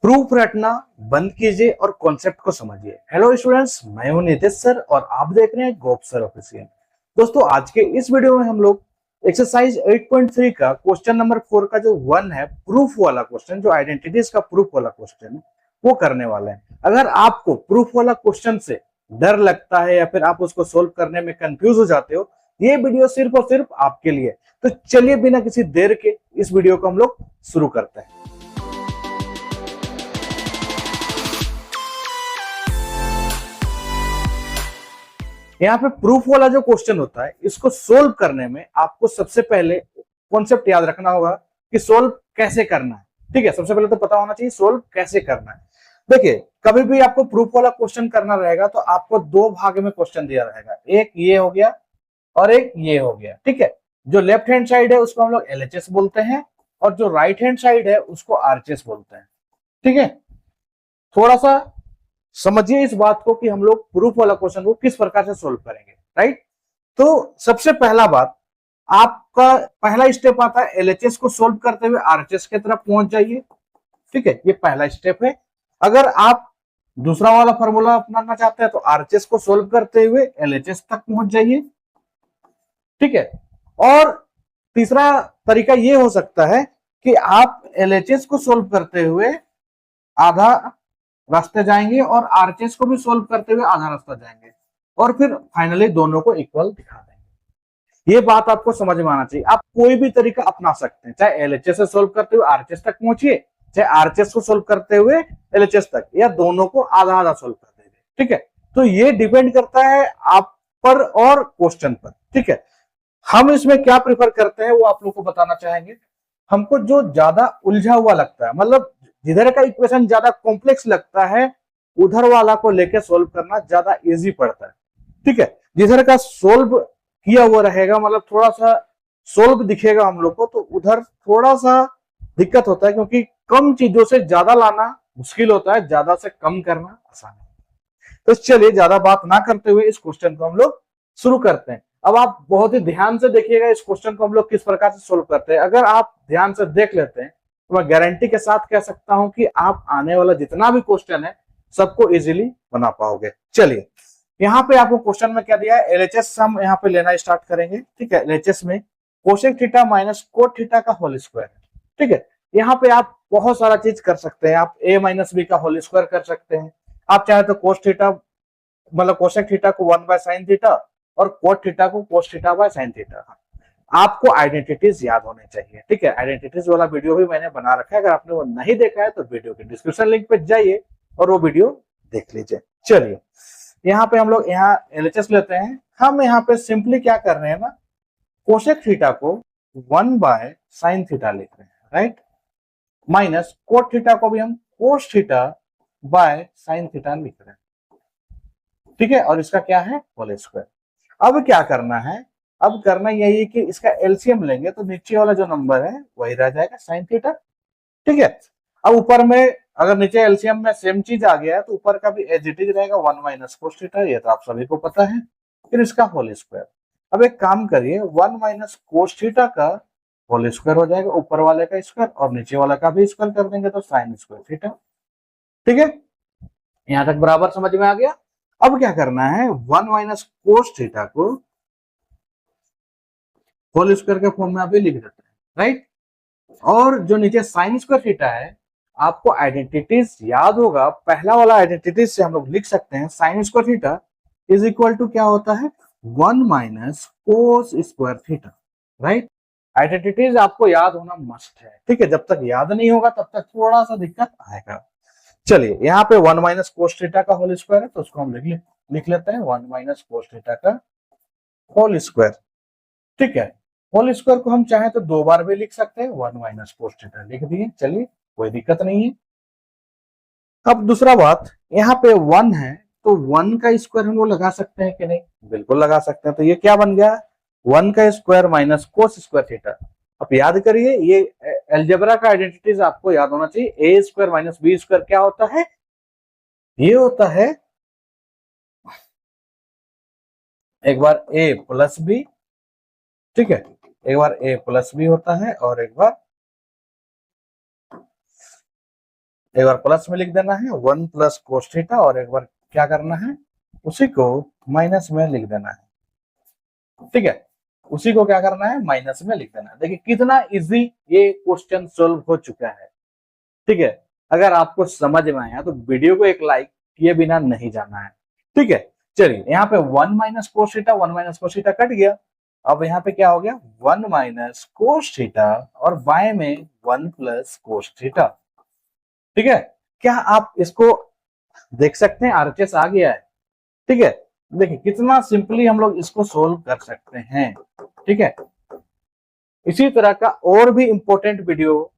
Proof रटना बंद कीजिए और कॉन्सेप्ट को समझिए। हेलो स्टूडेंट्स, मैं हूं नीतीश सर और आप देख रहे हैं गोप सर ऑफिशियल। दोस्तों, आज के इस वीडियो में हम लोग एक्सरसाइज 8.3 का क्वेश्चन नंबर 4 का जो 1 है, प्रूफ वाला क्वेश्चन, जो आइडेंटिटीज का प्रूफ वाला क्वेश्चन है, वो करने वाले हैं। अगर आपको प्रूफ वाला क्वेश्चन से डर लगता है या फिर आप उसको सोल्व करने में कंफ्यूज हो जाते हो, ये वीडियो सिर्फ और सिर्फ आपके लिए। तो चलिए बिना किसी देर के इस वीडियो को हम लोग शुरू करते हैं। यहाँ पे प्रूफ वाला जो क्वेश्चन होता है, इसको सोल्व करने में आपको सबसे पहले कॉन्सेप्ट याद रखना होगा कि सोल्व कैसे करना है। ठीक है, सबसे पहले तो पता होना चाहिए सोल्व कैसे करना है। देखिए, कभी भी आपको प्रूफ वाला क्वेश्चन करना रहेगा तो आपको दो भाग में क्वेश्चन दिया रहेगा, एक ये हो गया और एक ये हो गया। ठीक है, जो लेफ्ट हैंड साइड है उसको हम लोग एलएचएस बोलते हैं और जो राइट हैंड साइड है उसको आरएचएस बोलते हैं। ठीक है, थोड़ा सा समझिए इस बात को कि हम लोग प्रूफ वाला क्वेश्चन को किस प्रकार से सोल्व करेंगे। राइट, तो सबसे पहला बात, आपका पहला स्टेप आता है एलएचएस को सोल्व करते हुए आरएचएस की तरफ पहुंच जाइए। ठीक है, ये पहला स्टेप है। अगर आप दूसरा वाला फॉर्मूला अपनाना चाहते हैं तो आरएचएस को सोल्व करते हुए एलएचएस तक पहुंच जाइए। ठीक है, और तीसरा तरीका ये हो सकता है कि आप एलएचएस को सोल्व करते हुए आधा रास्ते जाएंगे और आरएचएस को भी सोल्व करते हुए आधा रास्ता जाएंगे और फिर फाइनली दोनों को इक्वल दिखा देंगे। ये बात आपको समझ में आना चाहिए। आप कोई भी तरीका अपना सकते हैं, चाहे एलएचएस से सोल्व करते हुए आरएचएस तक पहुंचिए, चाहे आरएचएस को सोल्व करते हुए एलएचएस तक, या दोनों को आधा आधा सोल्व कर देंगे। ठीक है, तो ये डिपेंड करता है आप पर और क्वेश्चन पर। ठीक है, हम इसमें क्या प्रिफर करते हैं वो आप लोग को बताना चाहेंगे। हमको जो ज्यादा उलझा हुआ लगता है, मतलब जिधर का इक्वेशन ज्यादा कॉम्प्लेक्स लगता है, उधर वाला को लेके सोल्व करना ज्यादा इजी पड़ता है। ठीक है, जिधर का सोल्व किया हुआ रहेगा, मतलब थोड़ा सा सोल्व दिखेगा हम लोग को, तो उधर थोड़ा सा दिक्कत होता है, क्योंकि कम चीजों से ज्यादा लाना मुश्किल होता है, ज्यादा से कम करना आसान है। तो चलिए ज्यादा बात ना करते हुए इस क्वेश्चन को हम लोग शुरू करते हैं। अब आप बहुत ही ध्यान से देखिएगा इस क्वेश्चन को हम लोग किस प्रकार से सोल्व करते हैं। अगर आप ध्यान से देख लेते हैं तो मैं गारंटी के साथ कह सकता हूं कि आप आने वाला जितना भी क्वेश्चन है सबको इजीली बना पाओगे। चलिए, यहाँ पे आपको क्वेश्चन में क्या दिया है, एलएचएस हम यहाँ पे लेना स्टार्ट करेंगे। ठीक है, एलएचएस में cosec theta minus cot theta का होल स्क्वायर है। ठीक है, यहाँ पे आप बहुत सारा चीज कर सकते हैं। आप ए माइनस बी का होल स्क्वायर कर सकते हैं। आप चाहे तो कोस थीटा, मतलब कोसेक थीटा को 1 बाय साइन थीटा और कोट थीटा को cos theta by sine theta. आपको आइडेंटिटीज याद होने चाहिए। ठीक है, आइडेंटिटीज वाला वीडियो भी मैंने बना रखा है, अगर आपने वो नहीं देखा है तो वीडियो के डिस्क्रिप्शन लिंक पे जाइए और वो वीडियो देख लीजिए। चलिए, यहाँ पे हम लोग यहाँ एलएचएस लेते हैं। हम यहाँ पे सिंपली क्या कर रहे हैं ना, कोसेक थीटा को 1 बाय साइन थीटा लिख रहे हैं। राइट, माइनस कोट थीटा को भी हम cos theta by sine theta लिख रहे हैं। ठीक है, और इसका क्या है, होल स्क्वायर। अब क्या करना है, अब करना यही है कि इसका एलसीएम लेंगे तो नीचे वाला जो नंबर है वही रह जाएगा, साइन थीटा। ठीक है, अब ऊपर में अगर नीचे एलसीएम में सेम चीज आ गया है तो ऊपर का भी एज इट इज रहेगा, 1 माइनस कोस थीटा, ये तो आप सभी को पता है। फिर इसका होल स्क्वायर। अब एक काम करिए, 1 माइनस कोस थीटा का होल स्क्वायर हो जाएगा, ऊपर वाले का स्क्वायर और नीचे वाला का भी स्क्वायर कर देंगे तो साइन स्क्वायर थीटा। ठीक है, यहां तक बराबर समझ में आ गया। अब क्या करना है, 1 माइनस कोस थीटा को होल स्क्वायर के फॉर्म में अभी लिख देते हैं। राइट, और जो नीचे साइन स्क्वायर थीटा है, आपको आइडेंटिटीज याद होगा, पहला वाला आइडेंटिटीज से हम लोग लिख सकते हैं, sine square theta is equal to क्या होता है, 1 minus cos square theta. Right, identities आपको याद होना मस्ट है। ठीक है, जब तक याद नहीं होगा तब तक थोड़ा सा दिक्कत आएगा। चलिए, यहाँ पे 1 माइनस कोस थीटा का होल स्क्वायर है तो उसको हम लिख लेते हैं 1 माइनस कोस थीटा का होल स्क्वायर। ठीक है, होल स्क्वायर को हम चाहें तो दो बार भी लिख सकते हैं, 1 माइनस कोस थीटा लिख दिए। चलिए, कोई दिक्कत नहीं है। अब दूसरा बात, यहाँ पे 1 है तो 1 का स्क्वायर हम लोग लगा सकते हैं कि नहीं, बिल्कुल लगा सकते हैं। तो ये क्या बन गया, 1 का square minus cos square theta. अब याद करिए, ये अलजेब्रा का आइडेंटिटीज आपको याद होना चाहिए। ए स्क्वायर माइनस बी स्क्वायर क्या होता है, ये होता है एक बार ए प्लस बी। ठीक है, एक बार ए प्लस बी होता है और एक बार एक बार प्लस में लिख देना है 1 प्लस कोस थीटा, और एक बार क्या करना है, उसी को माइनस में लिख देना है। ठीक है, उसी को क्या करना है, माइनस में लिख देना है। देखिए कितना इजी ये क्वेश्चन सोल्व हो चुका है। ठीक है, अगर आपको समझ में आया तो वीडियो को एक लाइक किए बिना नहीं जाना है। ठीक है, चलिए यहाँ पे 1 minus cos theta, 1 minus cos theta cut गया। अब यहाँ पे क्या हो गया, 1 माइनस कोस थीटा, और बाएं में 1 प्लस कोस थीटा। ठीक है, क्या आप इसको देख सकते हैं, आरएचएस आ गया है। ठीक है, देखिए कितना सिंपली हम लोग इसको सोल्व कर सकते हैं। ठीक है, इसी तरह का और भी इंपॉर्टेंट वीडियो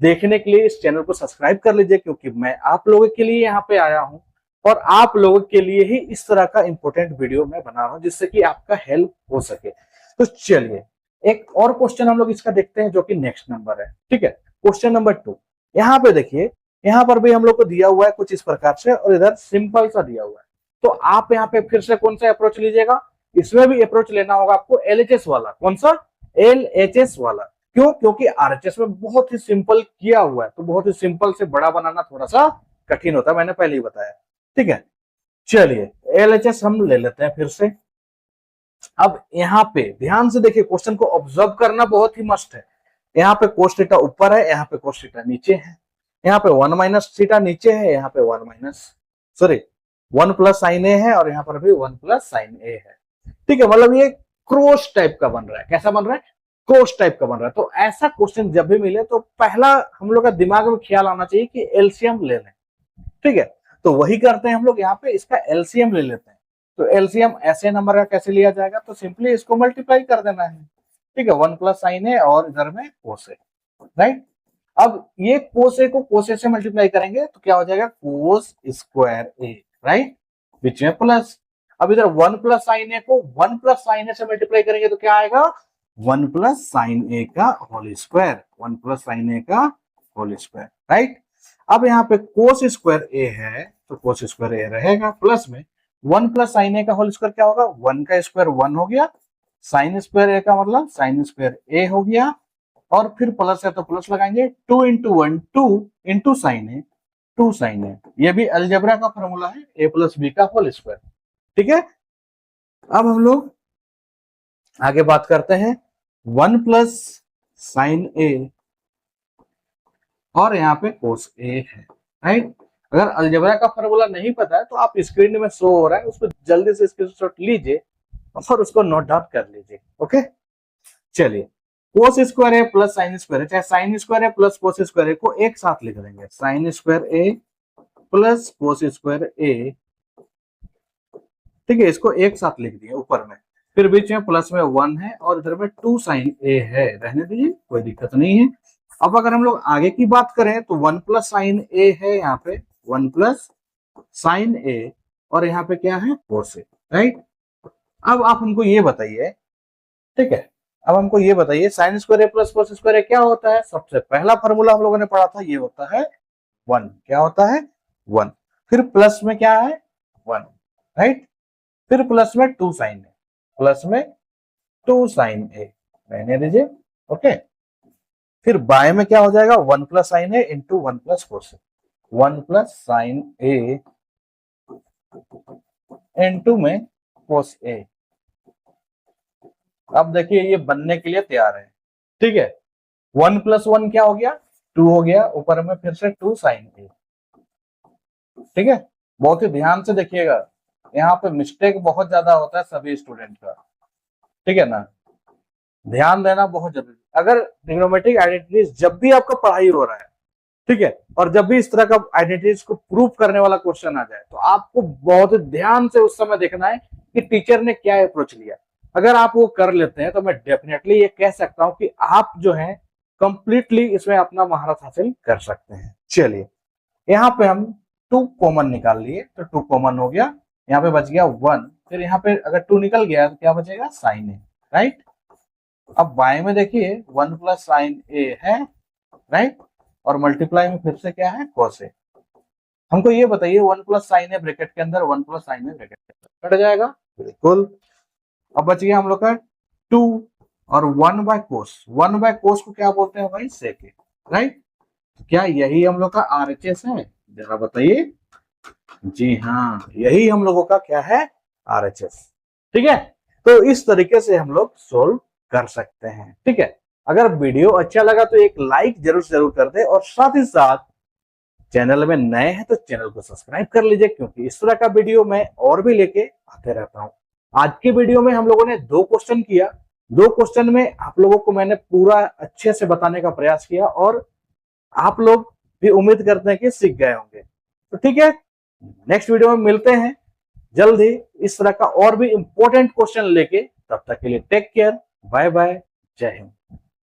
देखने के लिए इस चैनल को सब्सक्राइब कर लीजिए, क्योंकि मैं आप लोगों के लिए यहाँ पे आया हूँ और आप लोगों के लिए ही इस तरह का इंपॉर्टेंट वीडियो मैं बना रहा हूँ, जिससे कि आपका हेल्प हो सके। तो चलिए एक और क्वेश्चन हम लोग इसका देखते हैं, जो कि नेक्स्ट नंबर है। ठीक है, क्वेश्चन नंबर 2। यहाँ पे देखिए, यहाँ पर भी हम लोग को दिया हुआ है कुछ इस प्रकार से, और इधर सिंपल सा दिया हुआ है। तो आप यहाँ पे फिर से कौन सा अप्रोच लीजिएगा, इसमें भी अप्रोच लेना होगा आपको एलएचएस वाला। कौन सा, एलएचएस वाला। क्यों, क्योंकि आरएचएस में बहुत ही सिंपल किया हुआ है, तो बहुत ही सिंपल से बड़ा बनाना थोड़ा सा कठिन होता है, मैंने पहले ही बताया। ठीक है, चलिए एलएचएस हम ले लेते हैं फिर से। अब यहाँ पे ध्यान से देखिए, क्वेश्चन को ऑब्जर्व करना बहुत ही मस्ट है। यहाँ पे कोस थीटा ऊपर है, यहाँ पे कोस थीटा नीचे है, यहाँ पे 1 माइनस थीटा नीचे है, यहाँ पे 1 प्लस साइन ए है, और यहाँ पर भी 1 प्लस साइन ए है। ठीक है, मतलब ये क्रॉस टाइप का बन रहा है। कैसा बन रहा है, क्रॉस टाइप का बन रहा है। तो ऐसा क्वेश्चन जब भी मिले तो पहला हम लोग का दिमाग में ख्याल आना चाहिए कि एलसीएम ले लें। ठीक है, तो वही करते हैं हम लोग, यहाँ पे इसका एलसीएम ले लेते हैं। तो एलसीएम ऐसे नंबर का कैसे लिया जाएगा, तो सिंपली इसको मल्टीप्लाई कर देना है। ठीक है, 1 प्लस साइन ए और इधर में कोस ए, राइट। अब ये कोस ए को कोस ए से मल्टीप्लाई करेंगे तो क्या हो जाएगा, कोस स्क्वायर ए, राइट, बीच में प्लस। अब इधर 1 प्लस साइन ए को 1 प्लस साइन ए से मल्टीप्लाई करेंगे तो क्या आएगा, 1 प्लस साइन ए का होल स्क्वायर, 1 प्लस साइन ए का होल स्क्वायर, राइट। अब यहाँ पे कोस स्क्वायर ए है तो कोस स्क्वायर ए रहेगा, प्लस में 1 प्लस साइन ए का होल स्क्वायर क्या होगा, 1 का स्क्वायर 1 हो गया, साइन स्क्वायर ए का मतलब साइन स्क्वायर ए हो गया, और फिर प्लस है तो प्लस लगाएंगे, 2 इंटू 1 2 इंटू साइन ए 2 साइन ए। ये भी अलजेब्रा का फॉर्मूला है, ए प्लस बी का होल स्क्वायर। ठीक है, अब हम लोग आगे बात करते हैं। 1 प्लस साइन ए और यहाँ पे कोस ए है, राइट। अगर अलजेब्रा का फॉर्मूला नहीं पता है तो आप स्क्रीन में शो हो रहा है, उसको जल्दी से स्क्रीनशॉट लीजिए और उसको नोट डाउन कर लीजिए। ओके, चलिए कोस स्क्वायर ए प्लस साइन स्क्वायर ए, चाहे साइन स्क्वायर ए प्लस कोस स्क्वायर ए को एक साथ लिख देंगे, साइन स्क्वायर ए प्लस कोस स्क्वायर ए। ठीक है, इसको एक साथ लिख दिए ऊपर में, फिर बीच में प्लस में 1 है और इधर में 2 साइन ए है, रहने दीजिए, कोई दिक्कत नहीं है। अब अगर हम लोग आगे की बात करें तो 1 प्लस साइन ए है, यहाँ पे 1 प्लस साइन ए, और यहाँ पे क्या है, कोस ए, राइट। अब आप हमको ये बताइए, ठीक है, अब हमको ये बताइए साइन स्क्वायर ए प्लस कोस स्क्वायर ए क्या होता है। सबसे पहला फॉर्मूला हम लोगों ने पढ़ा था, ये होता है 1। क्या होता है, 1। फिर प्लस में क्या है, 1, राइट। फिर प्लस में 2 साइन ए, प्लस में 2 साइन ए, रहने दीजिए। ओके, फिर बाएं में क्या हो जाएगा, 1 प्लस साइन ए इंटू 1 प्लस कोस ए, 1 प्लस साइन ए इंटू में कोस ए। अब देखिए ये बनने के लिए तैयार है। ठीक है, 1 प्लस 1 क्या हो गया, 2 हो गया, ऊपर में फिर से 2 साइन ए। ठीक है, बहुत ही ध्यान से देखिएगा, यहाँ पे मिस्टेक बहुत ज्यादा होता है सभी स्टूडेंट का। ठीक है ना, ध्यान देना बहुत जरूरी। अगर ट्रिग्नोमेट्रिक आइडेंटिटीज जब भी आपका पढ़ाई हो रहा है, ठीक है, और जब भी इस तरह का आइडेंटिटीज को प्रूव करने वाला क्वेश्चन आ जाए, तो आपको बहुत ध्यान से उस समय देखना है कि टीचर ने क्या अप्रोच लिया। अगर आप वो कर लेते हैं तो मैं डेफिनेटली ये कह सकता हूं कि आप जो है कंप्लीटली इसमें अपना महारत हासिल कर सकते हैं। चलिए यहाँ पे हम 2 कॉमन निकाल लिए, तो 2 कॉमन हो गया, यहाँ पे बच गया 1, फिर यहाँ पे अगर 2 निकल गया तो क्या बचेगा, साइन ए, राइट। अब बाएं में देखिए 1 प्लस साइन ए है, राइट, और मल्टीप्लाई में फिर से क्या है, कॉस ए। हमको ये बताइए 1 प्लस साइन ए ब्रैकेट के अंदर 1 प्लस साइन ए ब्रैकेट के अंदर कट जाएगा, बिल्कुल। अब बच गया हम लोग का 2 और 1 बाय कोस। 1 बाय कोस को क्या बोलते हैं भाई, सेक, राइट। तो क्या यही हम लोग का RHS है? जरा बताइए। जी हाँ, यही हम लोगों का क्या है? RHS। ठीक है, तो इस तरीके से हम लोग सोल्व कर सकते हैं। ठीक है, अगर वीडियो अच्छा लगा तो एक लाइक जरूर कर दे, और साथ ही साथ चैनल में नए हैं तो चैनल को सब्सक्राइब कर लीजिए, क्योंकि इस तरह का वीडियो मैं और भी लेके आते रहता हूं। आज की वीडियो में हम लोगों ने 2 क्वेश्चन किया। 2 क्वेश्चन में आप लोगों को मैंने पूरा अच्छे से बताने का प्रयास किया, और आप लोग भी उम्मीद करते हैं कि सीख गए होंगे। तो ठीक है, नेक्स्ट वीडियो में मिलते हैं जल्द ही इस तरह का और भी इंपॉर्टेंट क्वेश्चन लेके। तब तक के लिए टेक केयर, बाय बाय, जय हिंद।